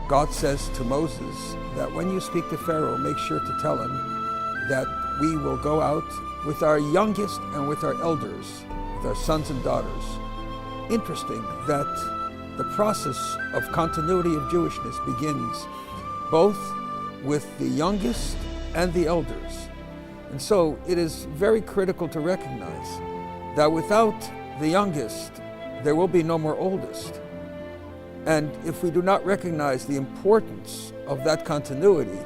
God says to Moses that when you speak to Pharaoh, make sure to tell him that we will go out with our youngest and with our elders, with our sons and daughters. Interesting that the process of continuity of Jewishness begins both with the youngest and the elders. And so it is very critical to recognize that without the youngest, there will be no more oldest. And if we do not recognize the importance of that continuity,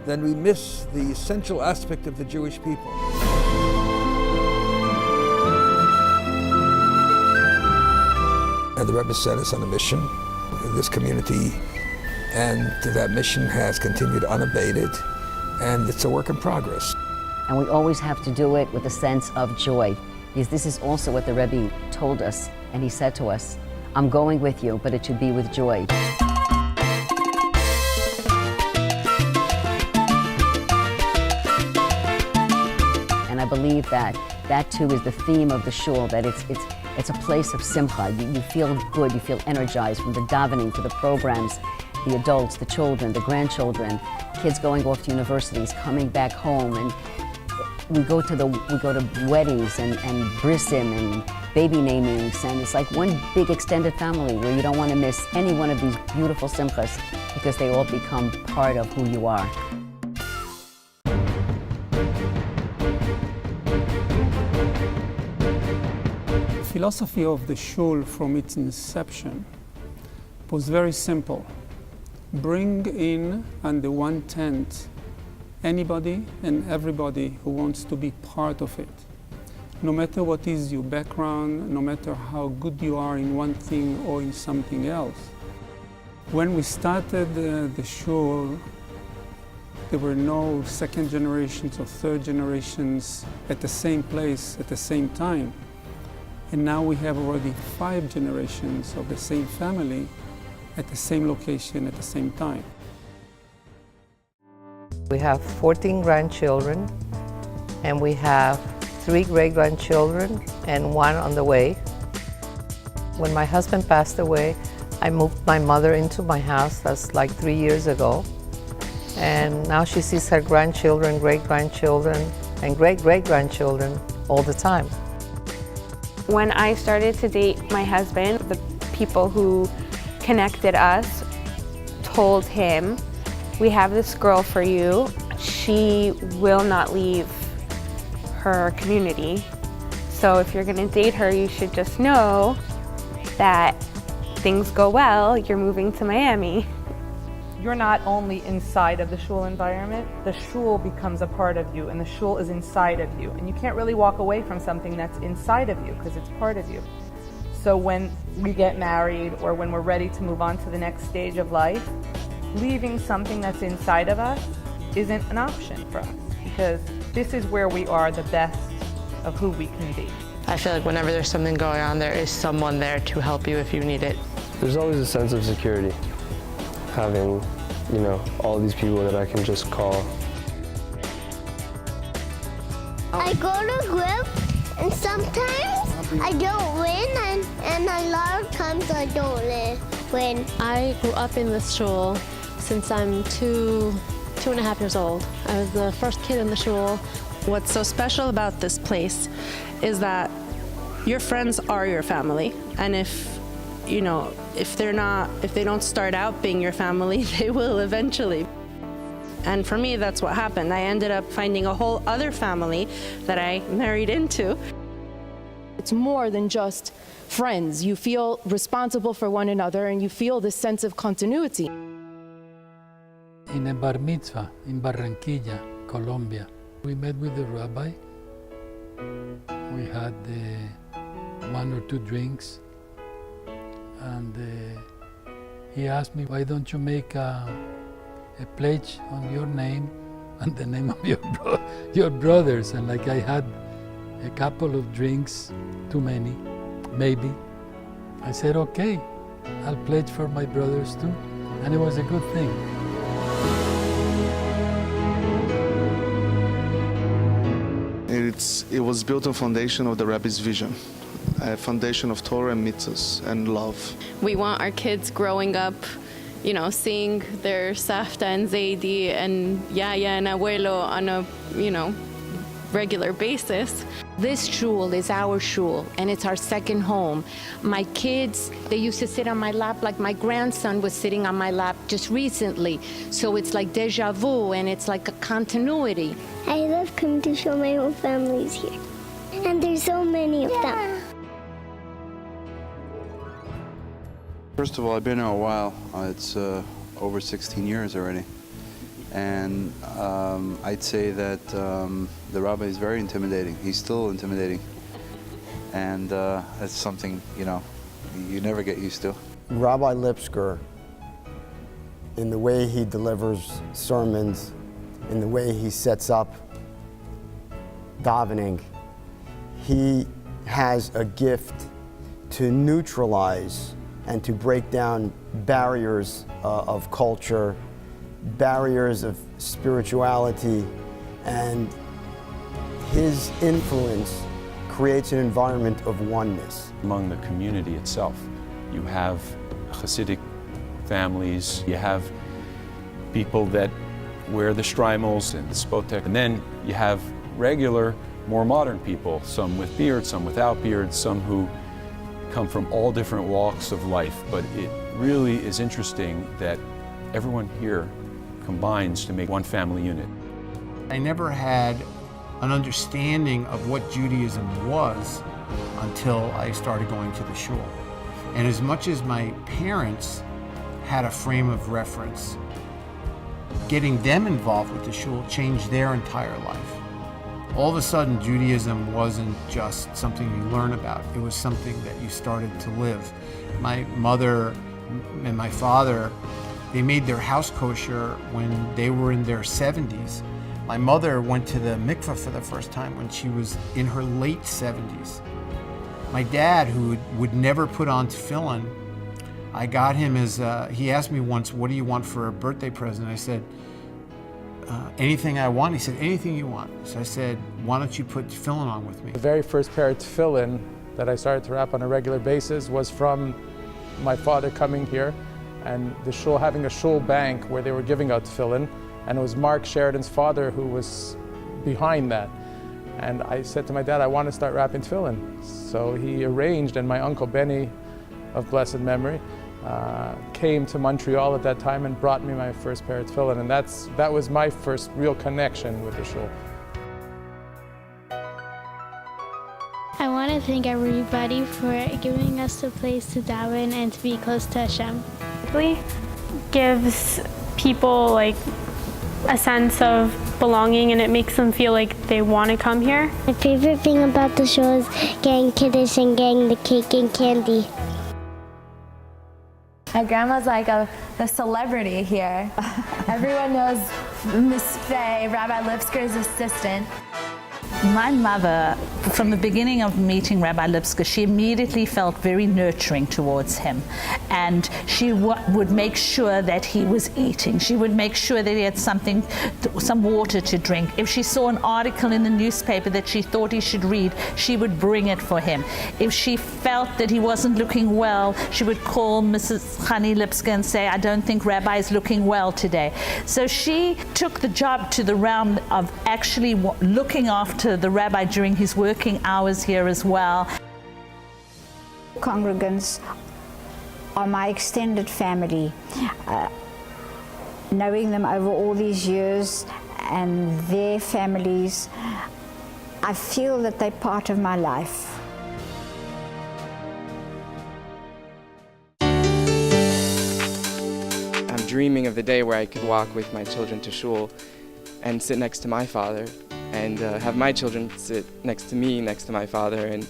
then we miss the essential aspect of the Jewish people. And the Rebbe set us on a mission in this community, and that mission has continued unabated, and it's a work in progress. And we always have to do it with a sense of joy, because this is also what the Rebbe told us, and he said to us, I'm going with you, but it should be with joy. And I believe that too is the theme of the shul, that it's a place of simcha. You feel good, you feel energized from the davening to the programs, the adults, the children, the grandchildren, kids going off to universities, coming back home, and we go to weddings and brisim and baby namings, and it's like one big extended family where you don't want to miss any one of these beautiful simchas because they all become part of who you are. The philosophy of the shul from its inception was very simple. Bring in under one tent anybody and everybody who wants to be part of it. No matter what is your background, no matter how good you are in one thing or in something else. When we started the shul, there were no second generations or third generations at the same place at the same time. And now we have already 5 generations of the same family at the same location at the same time. We have 14 grandchildren, and we have 3 great-grandchildren and 1 on the way. When my husband passed away, I moved my mother into my house. That's like 3 years ago. And now she sees her grandchildren, great-grandchildren, and great-great-grandchildren all the time. When I started to date my husband, the people who connected us told him, we have this girl for you. She will not leave her community. So if you're gonna date her, you should just know that things go well, you're moving to Miami. You're not only inside of the shul environment, the shul becomes a part of you, and the shul is inside of you. And you can't really walk away from something that's inside of you because it's part of you. So when we get married or when we're ready to move on to the next stage of life, leaving something that's inside of us isn't an option for us, because this is where we are the best of who we can be. I feel like whenever there's something going on, there is someone there to help you if you need it. There's always a sense of security, having, all these people that I can just call. I go to group, and sometimes I don't win, and a lot of times I don't win. I grew up in this shul since I'm two and a half years old. I was the first kid in the shul. What's so special about this place is that your friends are your family, and if they don't start out being your family, they will eventually. And for me, that's what happened. I ended up finding a whole other family that I married into. It's more than just friends. You feel responsible for one another, and you feel this sense of continuity. In a bar mitzvah in Barranquilla, Colombia, we met with the rabbi. We had 1 or 2 drinks, and he asked me, why don't you make a pledge on your name and the name of your brothers? And like I had a couple of drinks, too many, maybe. I said, okay, I'll pledge for my brothers too. And it was a good thing. It was built on foundation of the Rebbe's vision, a foundation of Torah and mitzvahs and love. We want our kids growing up you know, seeing their Safta and Zaidi and Yaya and Abuelo on a, you know, regular basis. This shul is our shul, and it's our second home. My kids, they used to sit on my lap like my grandson was sitting on my lap just recently. So it's like deja vu, and it's like a continuity. I love coming to show my whole family's here. And there's so many of them. First of all, I've been here a while. It's over 16 years already. And I'd say that the rabbi is very intimidating. He's still intimidating. And that's something, you know, you never get used to. Rabbi Lipsker, in the way he delivers sermons, in the way he sets up davening, he has a gift to neutralize and to break down barriers of culture, barriers of spirituality, and his influence creates an environment of oneness. Among the community itself, you have Hasidic families, you have people that wear the shtreimels and the spotek, and then you have regular, more modern people, some with beards, some without beards, some who come from all different walks of life. But it really is interesting that everyone here combines to make one family unit. I never had an understanding of what Judaism was until I started going to the Shul. And as much as my parents had a frame of reference, getting them involved with the Shul changed their entire life. All of a sudden, Judaism wasn't just something you learn about. It was something that you started to live. My mother and my father, they made their house kosher when they were in their 70s. My mother went to the mikveh for the first time when she was in her late 70s. My dad, who would never put on tefillin, I got him he asked me once, what do you want for a birthday present? I said, anything I want. He said, anything you want. So I said, why don't you put tefillin on with me? The very first pair of tefillin that I started to wrap on a regular basis was from my father coming here and the shul having a shul bank where they were giving out tefillin, and it was Mark Sheridan's father who was behind that. And I said to my dad, I want to start wrapping tefillin. So he arranged, and my uncle Benny, of blessed memory, came to Montreal at that time and brought me my first pair of tefillin, and that was my first real connection with the shul. I want to thank everybody for giving us a place to daven and to be close to Hashem. It really gives people like a sense of belonging, and it makes them feel like they want to come here. My favorite thing about the show is getting kiddush and getting the cake and candy. My grandma's like the celebrity here. Everyone knows Miss Faye, Rabbi Lipsker's assistant. My mother, from the beginning of meeting Rabbi Lipsker, she immediately felt very nurturing towards him. And she would make sure that he was eating. She would make sure that he had some water to drink. If she saw an article in the newspaper that she thought he should read, she would bring it for him. If she felt that he wasn't looking well, she would call Mrs. Chani Lipsker and say, I don't think Rabbi is looking well today. So she took the job to the realm of actually looking after the rabbi during his working hours here as well. Congregants are my extended family. Knowing them over all these years and their families, I feel that they're part of my life. I'm dreaming of the day where I could walk with my children to shul and sit next to my father, and have my children sit next to me, next to my father. And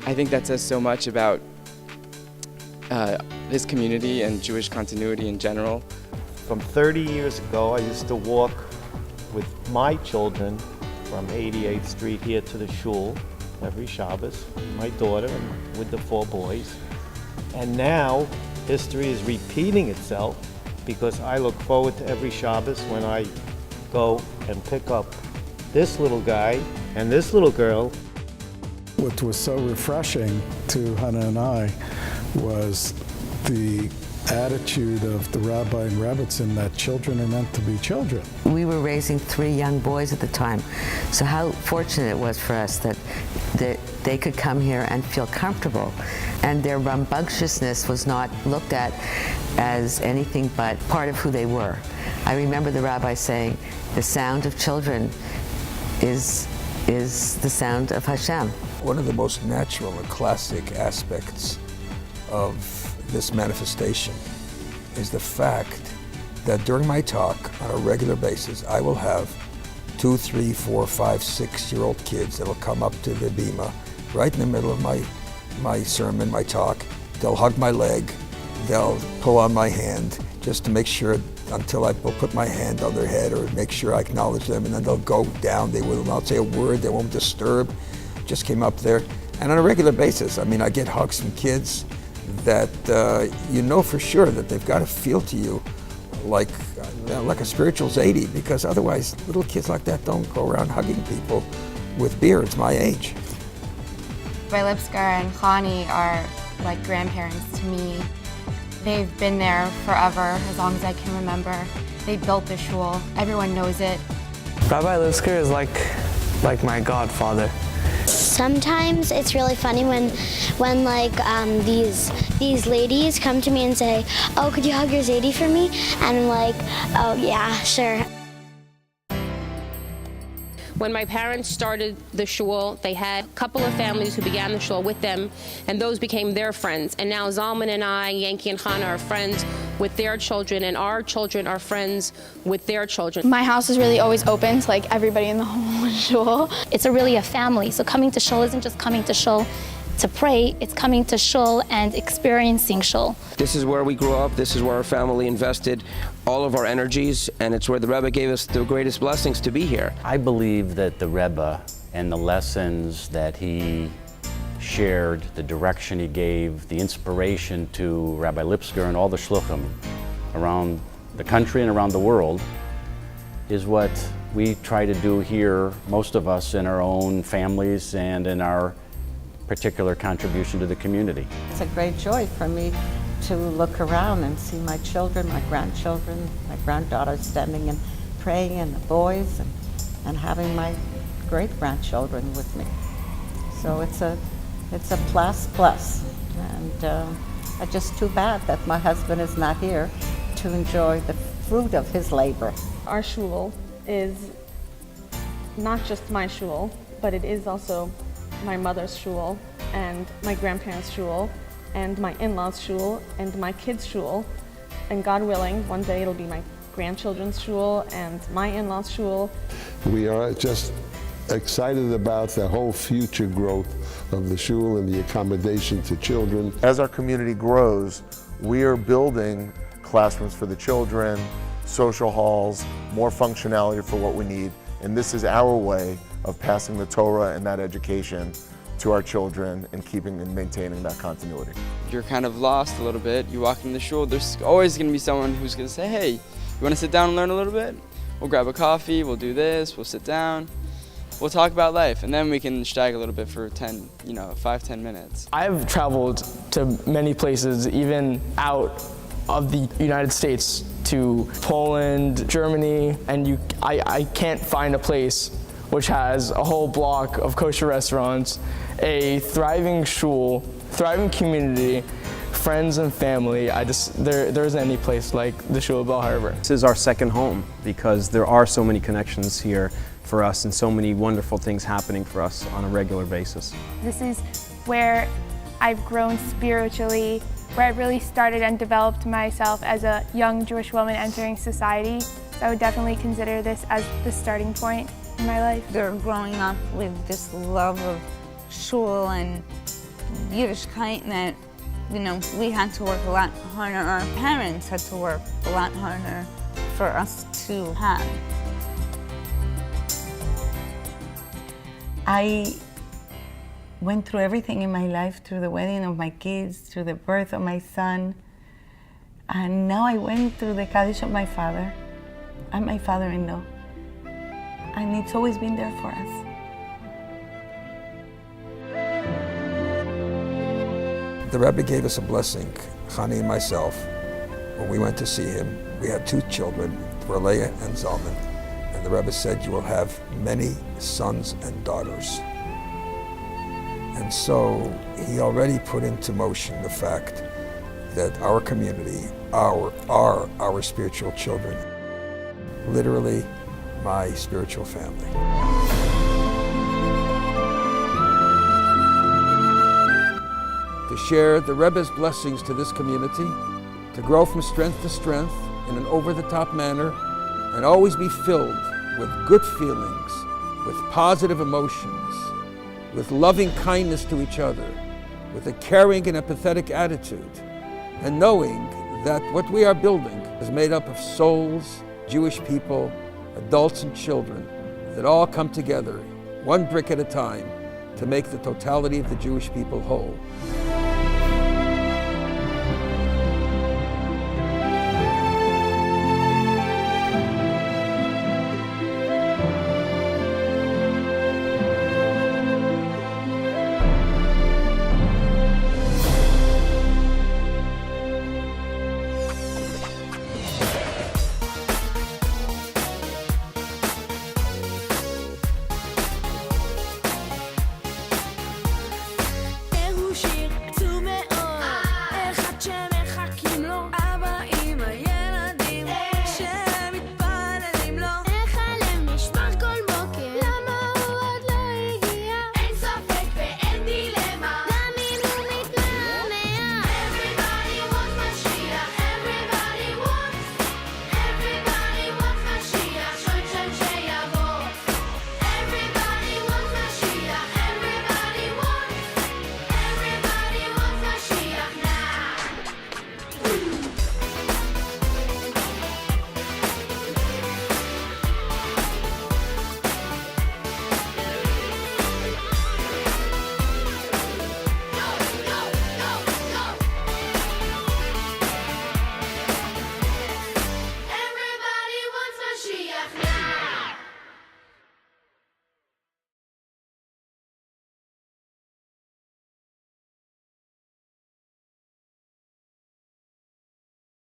I think that says so much about this community and Jewish continuity in general. From 30 years ago, I used to walk with my children from 88th Street here to the shul every Shabbos, my daughter and with the 4 boys. And now history is repeating itself, because I look forward to every Shabbos when I go and pick up this little guy and this little girl. What was so refreshing to Hannah and I was the attitude of the rabbi and Rebbitzin that children are meant to be children. We were raising 3 young boys at the time, so how fortunate it was for us that they could come here and feel comfortable, and their rambunctiousness was not looked at as anything but part of who they were. I remember the rabbi saying, the sound of children is the sound of Hashem. One of the most natural and classic aspects of this manifestation is the fact that during my talk on a regular basis, I will have 2, 3, 4, 5, 6-year-old kids that will come up to the bima right in the middle of my sermon, my talk. They'll hug my leg, they'll pull on my hand just to make sure until I will put my hand on their head or make sure I acknowledge them, and then they'll go down. They will not say a word, they won't disturb. Just came up there. And on a regular basis, I mean, I get hugs from kids that you know for sure that they've got to feel to you like a spiritual Zaidi, because otherwise little kids like that don't go around hugging people with beards my age. Rabbi Lipsker and Chani are like grandparents to me. They've been there forever, as long as I can remember. They built the shul. Everyone knows it. Rabbi Lipsker is like my godfather. Sometimes it's really funny when like these ladies come to me and say, "Oh, could you hug your Zaidi for me?" And I'm like, "Oh yeah, sure." When my parents started the shul, they had a couple of families who began the shul with them, and those became their friends. And now Zalman and I, Yankee and Chana, are friends with their children, and our children are friends with their children. My house is really always open to like everybody in the whole shul. It's really a family, so coming to shul isn't just coming to shul to pray, it's coming to shul and experiencing shul. This is where we grew up, this is where our family invested all of our energies, and it's where the Rebbe gave us the greatest blessings to be here. I believe that the Rebbe and the lessons that he shared, the direction he gave, the inspiration to Rabbi Lipsker and all the shluchim around the country and around the world is what we try to do here, most of us in our own families and in our particular contribution to the community. It's a great joy for me to look around and see my children, my grandchildren, my granddaughters standing and praying, and the boys, and having my great-grandchildren with me. So it's a plus, and it's just too bad that my husband is not here to enjoy the fruit of his labor. Our shul is not just my shul, but it is also my mother's shul, and my grandparents' shul, and my in-laws' shul, and my kids' shul. And God willing, one day it'll be my grandchildren's shul and my in-laws' shul. We are just excited about the whole future growth of the shul and the accommodation to children. As our community grows, we are building classrooms for the children, social halls, more functionality for what we need, and this is our way of passing the Torah and that education to our children and keeping and maintaining that continuity. You're kind of lost a little bit. You walk in the shul, there's always going to be someone who's going to say, "Hey, you want to sit down and learn a little bit? We'll grab a coffee, we'll do this, we'll sit down, we'll talk about life," and then we can shtag a little bit for 5-10 minutes. I've traveled to many places, even out of the United States, to Poland, Germany, and I can't find a place which has a whole block of kosher restaurants, a thriving shul, thriving community, friends and family. There isn't any place like the Shul of Bel Harbour. This is our second home because there are so many connections here for us and so many wonderful things happening for us on a regular basis. This is where I've grown spiritually, where I really started and developed myself as a young Jewish woman entering society. So I would definitely consider this as the starting point in my life. They're growing up with this love of shul and Yiddishkeit that, we had to work a lot harder. Our parents had to work a lot harder for us to have. I went through everything in my life, through the wedding of my kids, through the birth of my son, and now I went through the Kaddish of my father and my father-in-law, and it's always been there for us. The Rebbe gave us a blessing, Chani and myself, when we went to see him, we had 2 children, Leah and Zalman, and the Rebbe said, you will have many sons and daughters. And so he already put into motion the fact that our community are our spiritual children, literally my spiritual family. To share the Rebbe's blessings to this community, to grow from strength to strength in an over-the-top manner, and always be filled with good feelings, with positive emotions, with loving kindness to each other, with a caring and empathetic attitude, and knowing that what we are building is made up of souls, Jewish people, adults and children, that all come together, one brick at a time, to make the totality of the Jewish people whole.